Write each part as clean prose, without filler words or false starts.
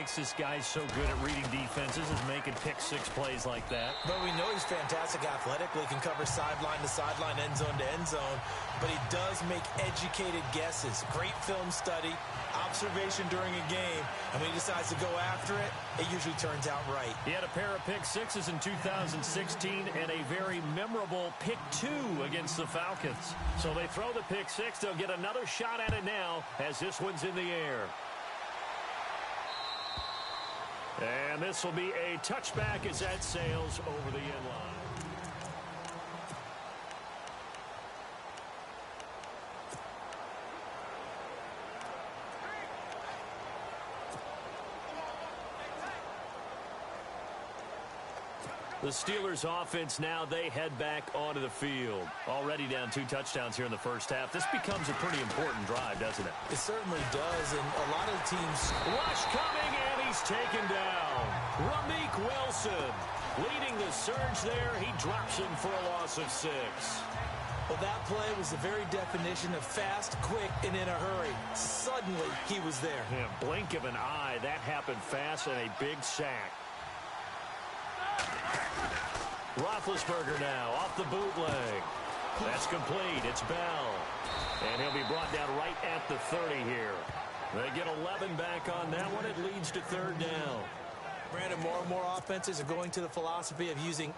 makes this guy so good at reading defenses is making pick-six plays like that. But we know he's fantastic athletically, can cover sideline to sideline, end zone to end zone. But he does make educated guesses. Great film study, observation during a game. And when he decides to go after it, it usually turns out right. He had a pair of pick-sixes in 2016 and a very memorable pick-two against the Falcons. So they throw the pick-six. They'll get another shot at it now as this one's in the air. And this will be a touchback as that sails over the end line. The Steelers offense now, they head back onto the field. Already down 2 touchdowns here in the first half. This becomes a pretty important drive, doesn't it? It certainly does, and a lot of teams... Rush coming, and he's taken down. Ramik Wilson leading the surge there. He drops him for a loss of 6. Well, that play was the very definition of fast, quick, and in a hurry. Suddenly, he was there. Yeah, blink of an eye. That happened fast and a big sack. Roethlisberger now off the bootleg. That's complete. It's Bell. And he'll be brought down right at the 30 here. They get 11 back on that one. It leads to 3rd down. Brandon, more and more offenses are going to the philosophy of using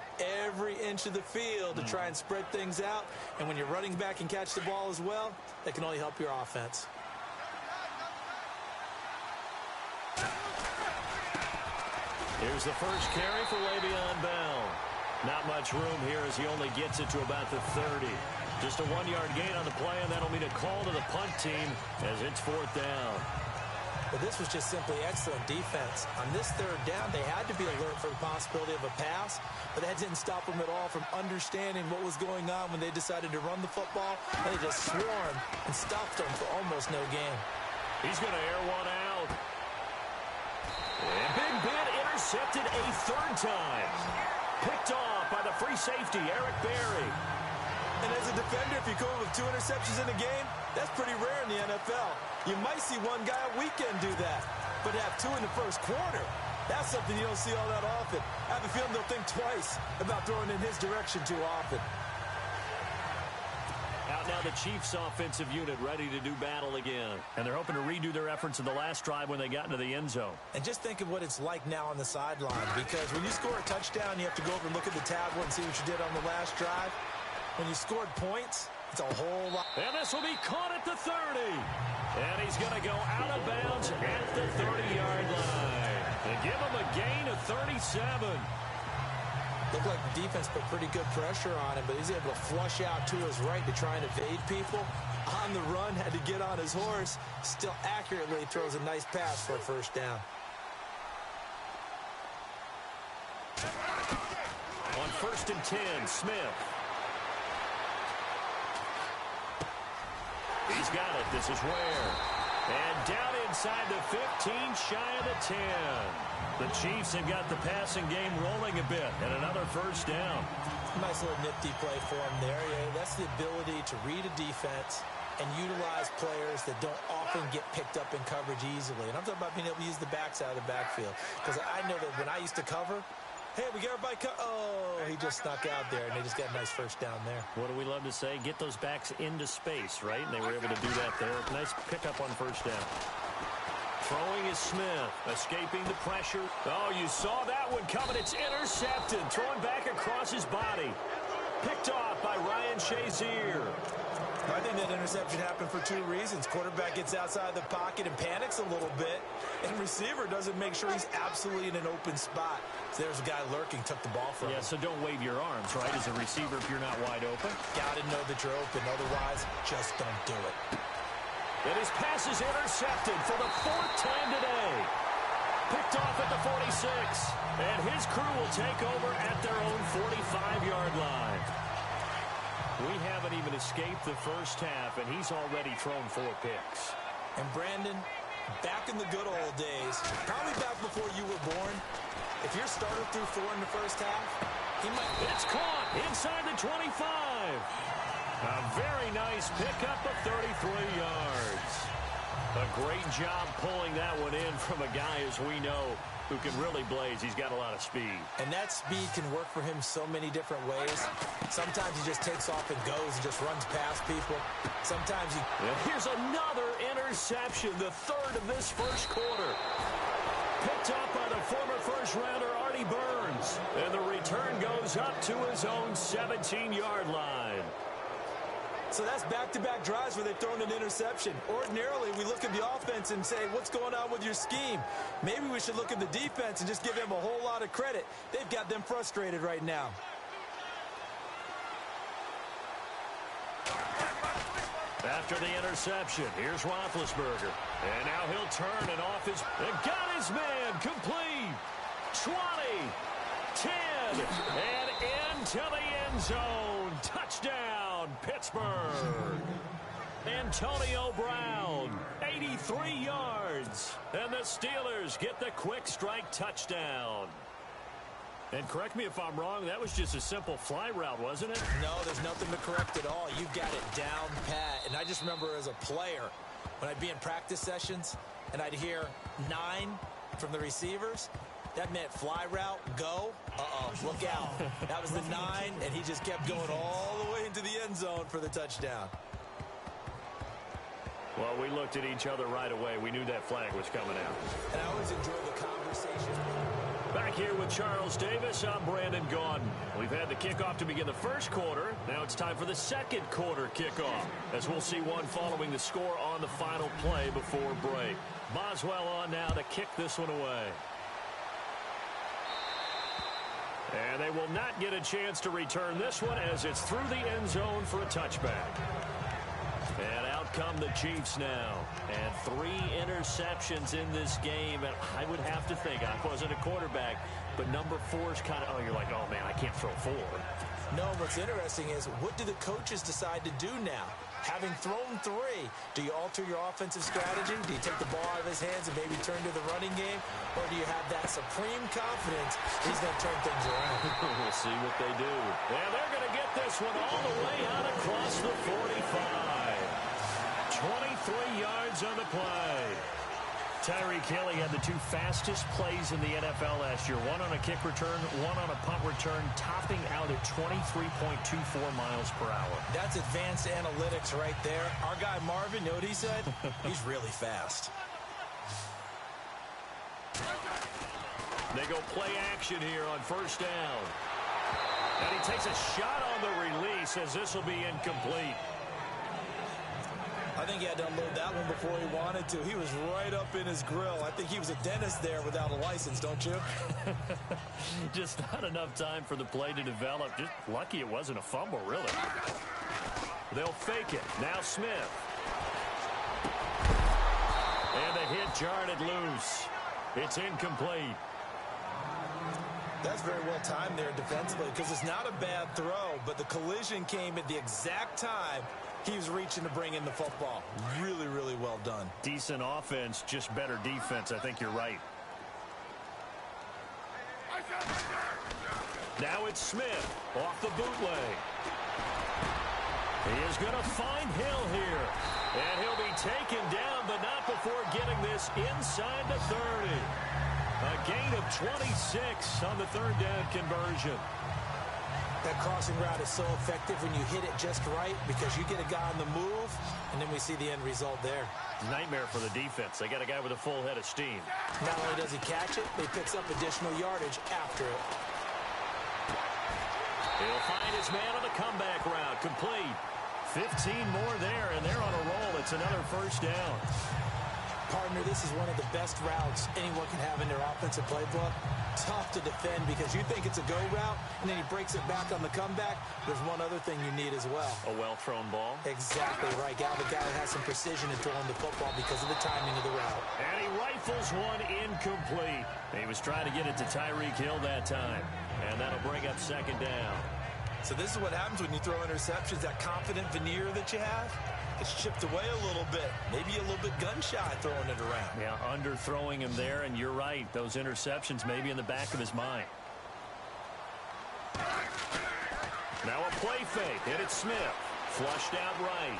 every inch of the field to try and spread things out. And when you're running back and catch the ball as well, that can only help your offense. Here's the first carry for Le'Veon Bell. Not much room here as he only gets it to about the 30. Just a 1-yard gain on the play, and that'll mean a call to the punt team as it's 4th down. But this was just simply excellent defense. On this 3rd down, they had to be alert for the possibility of a pass, but that didn't stop them at all from understanding what was going on when they decided to run the football, and they just swarmed and stopped them for almost no gain. He's going to air one out. And Big Ben intercepted a 3rd time. Picked off by the free safety, Eric Berry. And as a defender, if you go with 2 interceptions in a game, that's pretty rare in the NFL. You might see one guy a weekend do that, but have 2 in the first quarter, that's something you don't see all that often. I have a feeling they'll think twice about throwing in his direction too often. Out now the Chiefs offensive unit ready to do battle again. And they're hoping to redo their efforts in the last drive when they got into the end zone. And just think of what it's like now on the sideline, because when you score a touchdown, you have to go over and look at the tablet and see what you did on the last drive. When you scored points, it's a whole lot. And this will be caught at the 30. And he's going to go out of bounds at the 30-yard line. And give him a gain of 37. Looked like the defense put pretty good pressure on him, but he's able to flush out to his right to try and evade people. On the run, had to get on his horse. Still accurately throws a nice pass for a 1st down. On 1st and 10, Smith. He's got it. This is Ware. And down inside the 15, shy of the 10. The Chiefs have got the passing game rolling a bit, and another 1st down. Nice little nifty play for him there. Yeah, that's the ability to read a defense and utilize players that don't often get picked up in coverage easily. And I'm talking about being able to use the backs out of the backfield. Because I know that when I used to cover, hey, we got everybody oh, he just snuck out there, and they just got a nice 1st down there. What do we love to say? Get those backs into space, right? And they were able to do that there. Nice pickup on 1st down. Throwing is Smith, escaping the pressure. Oh, you saw that one coming. It's intercepted. Throwing back across his body. Picked off by Ryan Shazier. I think that interception happened for 2 reasons. Quarterback gets outside the pocket and panics a little bit, and receiver doesn't make sure he's absolutely in an open spot. So there's a guy lurking, took the ball from him. Yeah, so don't wave your arms, right, as a receiver if you're not wide open. Got to know that you're open. Otherwise, just don't do it. And his pass is intercepted for the 4th time today. Picked off at the 46. And his crew will take over at their own 45-yard line. We haven't even escaped the first half, and he's already thrown 4 picks. And Brandon, back in the good old days, probably back before you were born, if your starter threw 4 in the first half, he might... It's caught inside the 25. A very nice pickup of 33 yards. A great job pulling that one in from a guy, as we know, who can really blaze. He's got a lot of speed. And that speed can work for him so many different ways. Sometimes he just takes off and goes and just runs past people. Sometimes he... Here's another interception, the third of this first quarter. Picked up by the former first-rounder Artie Burns. And the return goes up to his own 17-yard line. So that's back-to-back drives where they've thrown an interception. Ordinarily, we look at the offense and say, what's going on with your scheme? Maybe we should look at the defense and just give them a whole lot of credit. They've got them frustrated right now. After the interception, here's Roethlisberger. And now he'll turn and off his... And got his man complete. 20, 10, and into the end zone. Touchdown, Pittsburgh. Antonio Brown, 83 yards. And the Steelers get the quick strike touchdown. And correct me if I'm wrong, that was just a simple fly route, wasn't it? No, there's nothing to correct at all. You've got it down pat. And I just remember as a player, when I'd be in practice sessions and I'd hear 9 from the receivers, that meant fly route, go. Look out. That was the 9, and he just kept going all the way into the end zone for the touchdown. Well, we looked at each other right away. We knew that flag was coming out. And I always enjoy the conversation. Back here with Charles Davis, I'm Brandon Gaudin. We've had the kickoff to begin the first quarter. Now it's time for the second quarter kickoff, as we'll see one following the score on the final play before break. Boswell on now to kick this one away. And they will not get a chance to return this one as it's through the end zone for a touchback. And out come the Chiefs now. And 3 interceptions in this game. And I would have to think, I wasn't a quarterback, but number 4 is kind of, you're like, oh, man, I can't throw 4. No, what's interesting is, what do the coaches decide to do now? Having thrown 3, do you alter your offensive strategy? Do you take the ball out of his hands and maybe turn to the running game? Or do you have that supreme confidence he's going to turn things around? We'll see what they do. And they're going to get this one all the way out across the 45. 23 yards on the play. Tyreek Hill had the 2 fastest plays in the NFL last year. One on a kick return, one on a punt return, topping out at 23.24 miles per hour. That's advanced analytics right there. Our guy Marvin, you know what he said? He's really fast. They go play action here on first down. And he takes a shot on the release as this will be incomplete. I think he had to unload that one before he wanted to. He was right up in his grill. I think he was a dentist there without a license, don't you? Just not enough time for the play to develop. Just lucky it wasn't a fumble, really. They'll fake it. Now Smith. And the hit jarred it loose. It's incomplete. That's very well timed there defensively, because it's not a bad throw, but the collision came at the exact time he was reaching to bring in the football. Really, really well done. Decent offense, just better defense. I think you're right. Now it's Smith off the bootleg. He is going to find Hill here. And he'll be taken down, but not before getting this inside the 30. A gain of 26 on the third down conversion. That crossing route is so effective when you hit it just right, because you get a guy on the move, and then we see the end result there. Nightmare for the defense. They got a guy with a full head of steam. Not only does he catch it, but he picks up additional yardage after it. He'll find his man on the comeback route. Complete. 15 more there, and they're on a roll. It's another first down. Partner, this is one of the best routes anyone can have in their offensive playbook. Tough to defend because you think it's a go route, and then he breaks it back on the comeback. There's one other thing you need as well. A well-thrown ball. Exactly right. Got the guy that has some precision in throwing the football because of the timing of the route. And he rifles one incomplete. He was trying to get it to Tyreek Hill that time. And that'll bring up second down. So this is what happens when you throw interceptions. That confident veneer that you have, it's chipped away a little bit. Maybe a little bit gun-shy throwing it around. Yeah, underthrowing him there, and you're right. Those interceptions may be in the back of his mind. Now a play fake, and it's Smith. Flushed out right.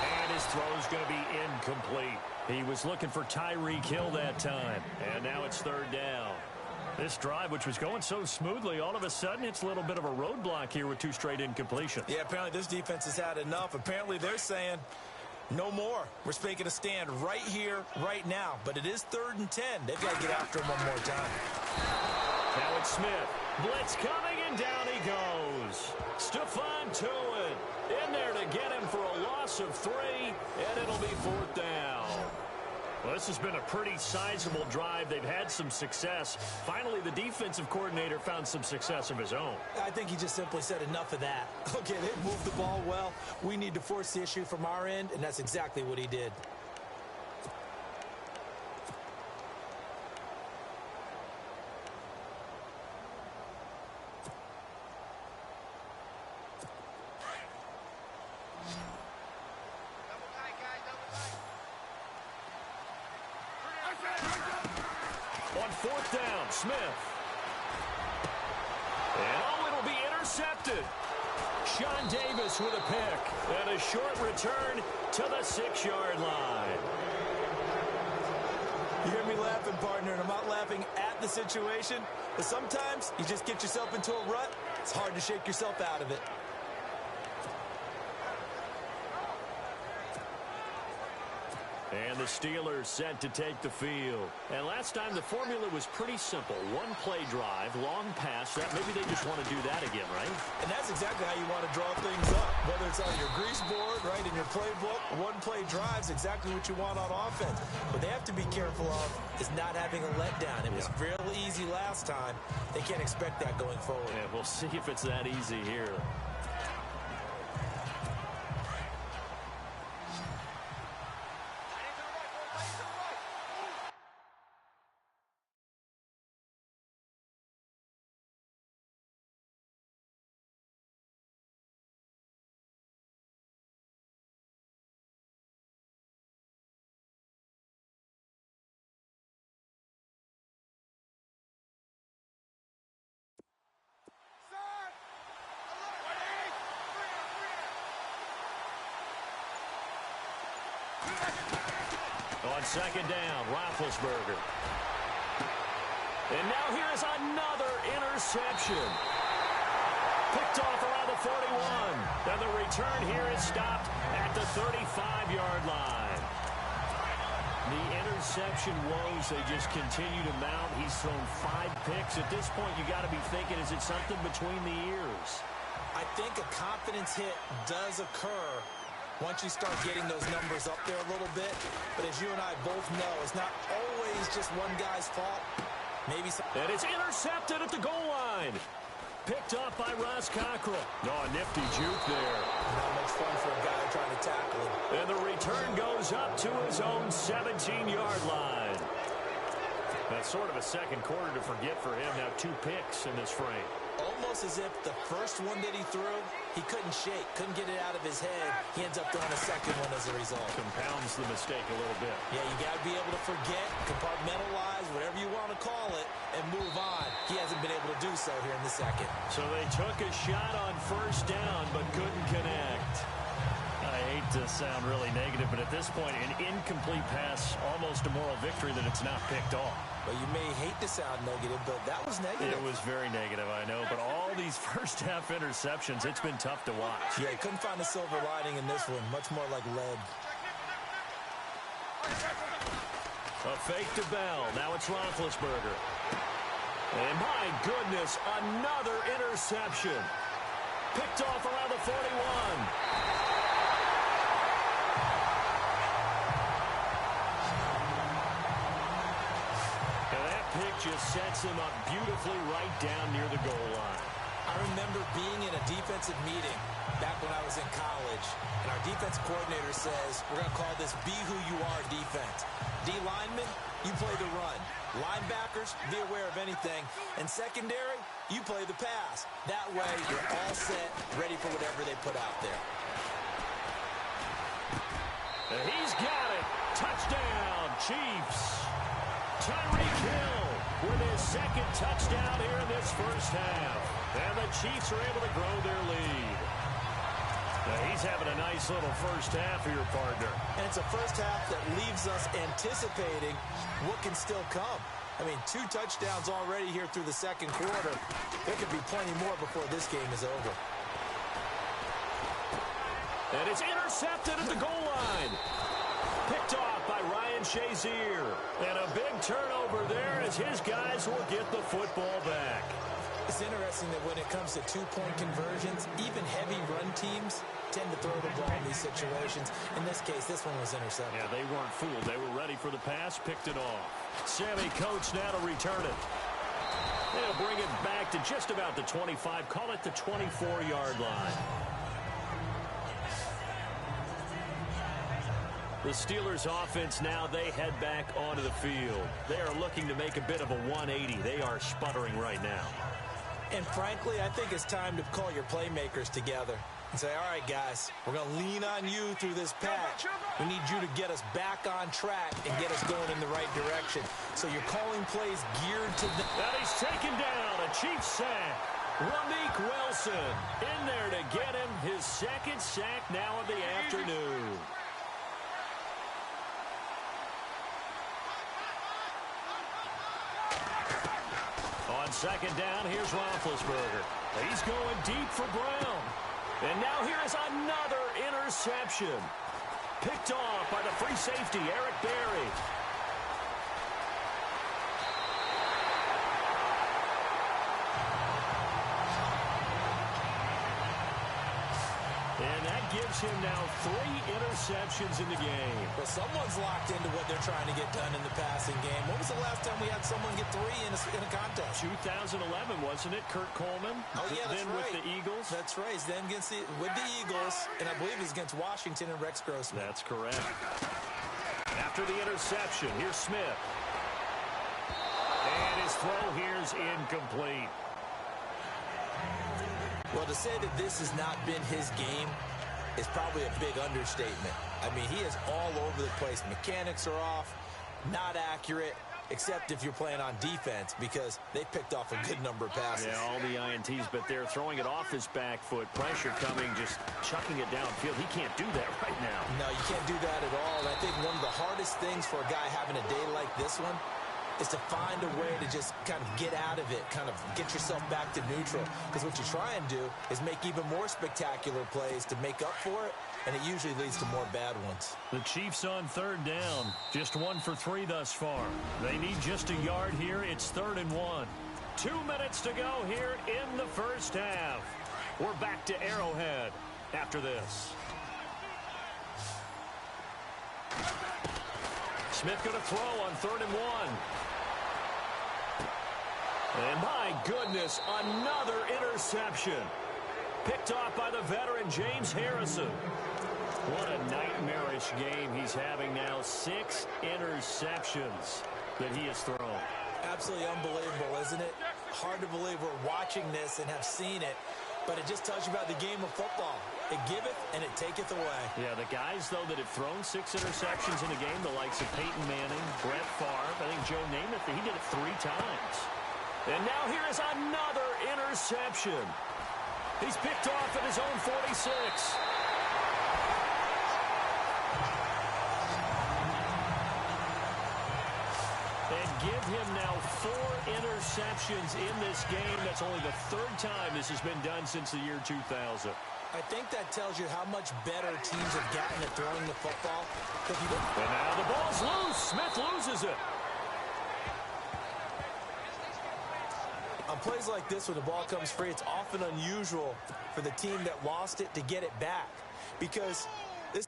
And his throw's going to be incomplete. He was looking for Tyreek Hill that time. And now it's third down. This drive, which was going so smoothly, all of a sudden it's a little bit of a roadblock here with 2 straight incompletions. Yeah, apparently this defense has had enough. Apparently they're saying no more. We're making a stand right here, right now. But it is 3rd and 10. They've got to get after him one more time. Now it's Smith. Blitz coming, and down he goes. Stephon Tuitt in there to get him for a loss of 3, and it'll be 4th down. Well, this has been a pretty sizable drive. They've had some success. Finally, the defensive coordinator found some success of his own. I think he just simply said enough of that. Okay, they've moved the ball well. We need to force the issue from our end, and that's exactly what he did. On 4th down, Smith. And it'll be intercepted. Sean Davis with a pick. And a short return to the 6-yard line. You hear me laughing, partner, and I'm not laughing at the situation. But sometimes you just get yourself into a rut. It's hard to shake yourself out of it. And the Steelers set to take the field. And last time the formula was pretty simple. 1 play drive, long pass. That maybe they just want to do that again, right? And that's exactly how you want to draw things up. Whether it's on your grease board, right, in your playbook, 1 play drive's exactly what you want on offense. What they have to be careful of is not having a letdown. It was real easy last time. They can't expect that going forward. Yeah, we'll see if it's that easy here. On 2nd down, Roethlisberger. And now here is another interception. Picked off around the 41. And the return here is stopped at the 35-yard line. The interception woes, they just continue to mount. He's thrown 5 picks. At this point, you got to be thinking, is it something between the ears? I think a confidence hit does occur once you start getting those numbers up there a little bit. But as you and I both know, it's not always just one guy's fault. Maybe some. And it's intercepted at the goal line. Picked off by Ross Cockrell. Oh, a nifty juke there. Not much fun for a guy trying to tackle him. And the return goes up to his own 17-yard line. That's sort of a second quarter to forget for him. Now 2 picks in this frame. Almost as if the first one that he threw, he couldn't shake, couldn't get it out of his head. He ends up throwing a second one as a result. Compounds the mistake a little bit. Yeah, you got to be able to forget, compartmentalize, whatever you want to call it, and move on. He hasn't been able to do so here in the second. So they took a shot on 1st down, but couldn't connect. I hate to sound really negative, but at this point, an incomplete pass, almost a moral victory that it's not picked off. Well, you may hate to sound negative, but that was negative. It was very negative, I know. But all these first-half interceptions, it's been tough to watch. Yeah, you couldn't find a silver lining in this one. Much more like lead. A fake to Bell. Now it's Roethlisberger. And my goodness, another interception. Picked off around the 41. Just sets him up beautifully right down near the goal line. I remember being in a defensive meeting back when I was in college, and our defense coordinator says, we're going to call this be who you are defense. D linemen, you play the run. Linebackers, be aware of anything. And secondary, you play the pass. That way, you're all set, ready for whatever they put out there. And he's got it. Touchdown, Chiefs. Tyreek Hill with his 2nd touchdown here in this first half. And the Chiefs are able to grow their lead. He's having a nice little first half for your partner. And it's a first half that leaves us anticipating what can still come. I mean, 2 touchdowns already here through the second quarter. There could be plenty more before this game is over. And it's intercepted at the goal line. Picked off by Ryan Shazier. And a big turnover there as his guys will get the football back. It's interesting that when it comes to 2-point conversions, even heavy run teams tend to throw the ball in these situations. In this case, this one was intercepted. Yeah, they weren't fooled. They were ready for the pass, picked it off. Sammy Coates now to return it. They'll bring it back to just about the 25. Call it the 24-yard line. The Steelers offense now, they head back onto the field. They are looking to make a bit of a 180. They are sputtering right now. And frankly, I think it's time to call your playmakers together and say, all right, guys, we're going to lean on you through this pack. We need you to get us back on track and get us going in the right direction. So you're calling plays geared to the... And he's taken down, a Chiefs sack. Rameek Wilson in there to get him his second sack now of the afternoon. On second down, here's Roethlisberger. He's going deep for Brown. And now here is another interception. Picked off by the free safety, Eric Berry. And that gives him now 3 interceptions in the game. Well, someone's locked into what they're trying to get done in the passing game. When was the last time we had someone get 3 in a contest? 2011, wasn't it? Kurt Coleman? Oh, yeah, that's then right. with the Eagles? That's right. Then with the Eagles, and I believe it was against Washington and Rex Grossman. That's correct. After the interception, here's Smith. And his throw here's incomplete. Well, to say that this has not been his game is probably a big understatement. I mean, he is all over the place. Mechanics are off, not accurate, except if you're playing on defense, because they picked off a good number of passes. Yeah, all the INTs, but they're throwing it off his back foot. Pressure coming, just chucking it downfield. He can't do that right now. No, you can't do that at all. And I think one of the hardest things for a guy having a day like this one is to find a way to just kind of get out of it, kind of get yourself back to neutral. Because what you try and do is make even more spectacular plays to make up for it, and it usually leads to more bad ones. The Chiefs on third down, just 1 for 3 thus far. They need just a yard here. It's 3rd and 1. 2 minutes to go here in the first half. We're back to Arrowhead after this. Smith going to throw on 3rd and 1. And my goodness, another interception. Picked off by the veteran James Harrison. What a nightmarish game he's having now. 6 interceptions that he has thrown. Absolutely unbelievable, isn't it? Hard to believe we're watching this and have seen it, but it just tells you about the game of football. It giveth and it taketh away. Yeah, the guys, though, that have thrown 6 interceptions in a game, the likes of Peyton Manning, Brett Favre, I think Joe Namath, he did it 3 times. And now here is another interception. He's picked off at his own 46. And give him now 4 interceptions in this game. That's only the 3rd time this has been done since the year 2000. I think that tells you how much better teams have gotten at throwing the football. And now the ball's loose. Smith loses it. On plays like this, when the ball comes free, it's often unusual for the team that lost it to get it back. Because this...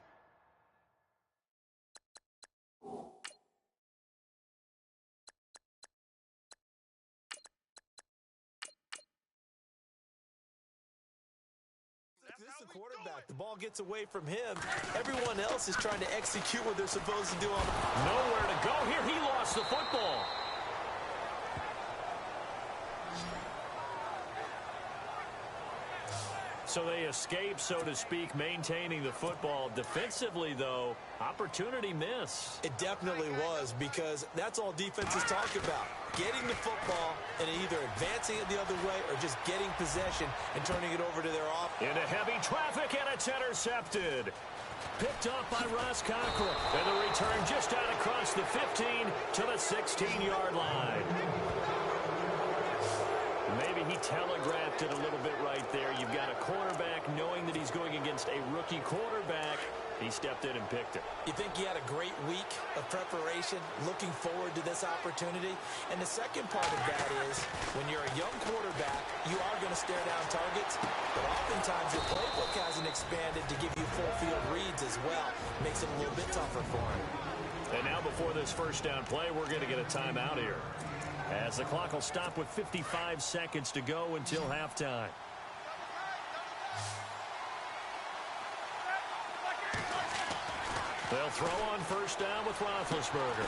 This is the quarterback. The ball gets away from him. Everyone else is trying to execute what they're supposed to do on the... Nowhere to go here. He lost the football. So they escape, so to speak, maintaining the football. Defensively, though, opportunity miss. It definitely was, because that's all defenses talk about. Getting the football and either advancing it the other way or just getting possession and turning it over to their offense. Into heavy traffic, and it's intercepted. Picked up by Ross Cockrell. And the return just out across the 15 to the 16-yard line. Maybe he telegraphed it a little bit right there. You've got a quarterback knowing that he's going against a rookie quarterback. He stepped in and picked it. You think he had a great week of preparation, looking forward to this opportunity? And the second part of that is, when you're a young quarterback, you are going to stare down targets, but oftentimes your playbook hasn't expanded to give you full field reads as well. Makes it a little bit tougher for him. And now before this first down play, we're going to get a timeout here, as the clock will stop with 55 seconds to go until halftime. They'll throw on first down with Roethlisberger.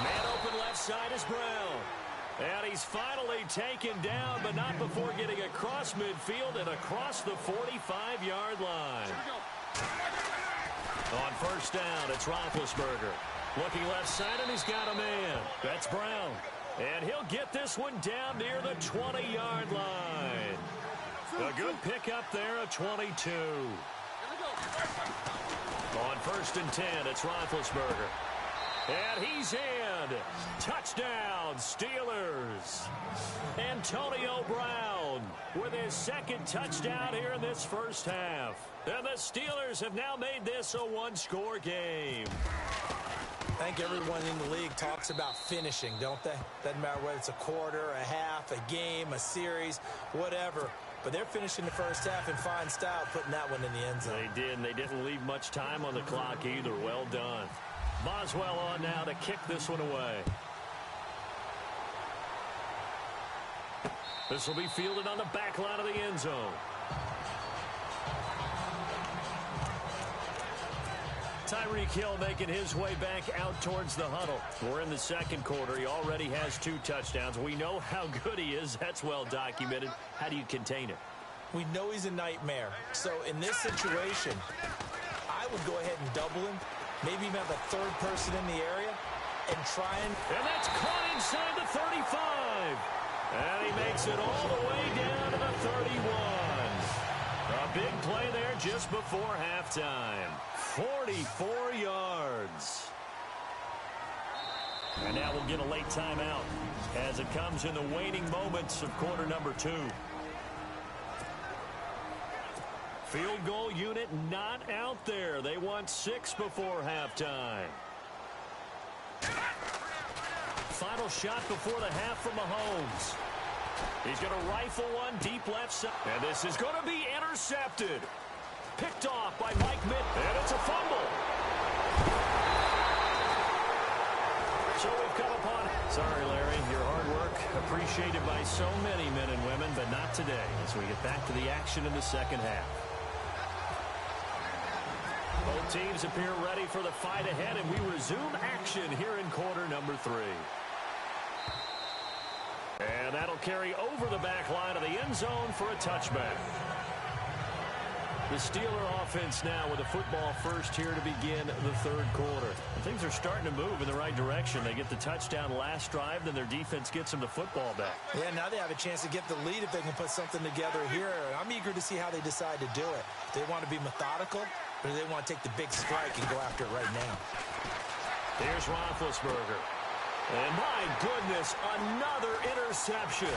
Man open left side is Brown. And he's finally taken down, but not before getting across midfield and across the 45-yard line. On first down, it's Roethlisberger. Looking left side, and he's got a man. That's Brown. And he'll get this one down near the 20-yard line. A good pickup there, a 22. On first and 10, it's Roethlisberger. And he's in. Touchdown, Steelers. Antonio Brown with his second touchdown here in this first half. And the Steelers have now made this a one-score game. I think everyone in the league talks about finishing, don't they? Doesn't matter whether it's a quarter, a half, a game, a series, whatever. But they're finishing the first half in fine style, putting that one in the end zone. They did, and they didn't leave much time on the clock either. Well done. Boswell on now to kick this one away. This will be fielded on the back line of the end zone. Tyreek Hill making his way back out towards the huddle. We're in the second quarter. He already has 2 touchdowns. We know how good he is. That's well documented. How do you contain it? We know he's a nightmare. So in this situation, I would go ahead and double him. Maybe even have a third person in the area and try and... And that's caught inside the 35. And he makes it all the way down to the 31. A big play there just before halftime. 44 yards. And now we'll get a late timeout as it comes in the waning moments of quarter number 2. Field goal unit not out there. They want 6 before halftime. Final shot before the half from Mahomes. He's going to rifle one deep left side. And this is going to be intercepted. Picked off by Mike Mitt. And it's a fumble. So we've come upon... Sorry, Larry. Your hard work appreciated by so many men and women, but not today as we get back to the action in the second half. Both teams appear ready for the fight ahead, and we resume action here in quarter number 3. And that'll carry over the back line of the end zone for a touchback. The Steeler offense now with a football first here to begin the third quarter. And things are starting to move in the right direction. They get the touchdown last drive, then their defense gets them the football back. Yeah, now they have a chance to get the lead if they can put something together here. I'm eager to see how they decide to do it. Do they want to be methodical, or do they want to take the big strike and go after it right now? Here's Roethlisberger. And my goodness, another interception.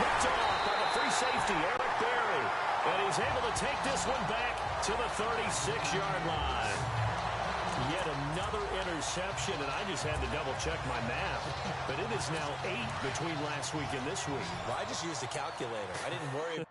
Picked off by the free safety, Eric Berry. And he's able to take this one back to the 36-yard line. Yet another interception, and I just had to double-check my math. But it is now 8 between last week and this week. Well, I just used a calculator. I didn't worry.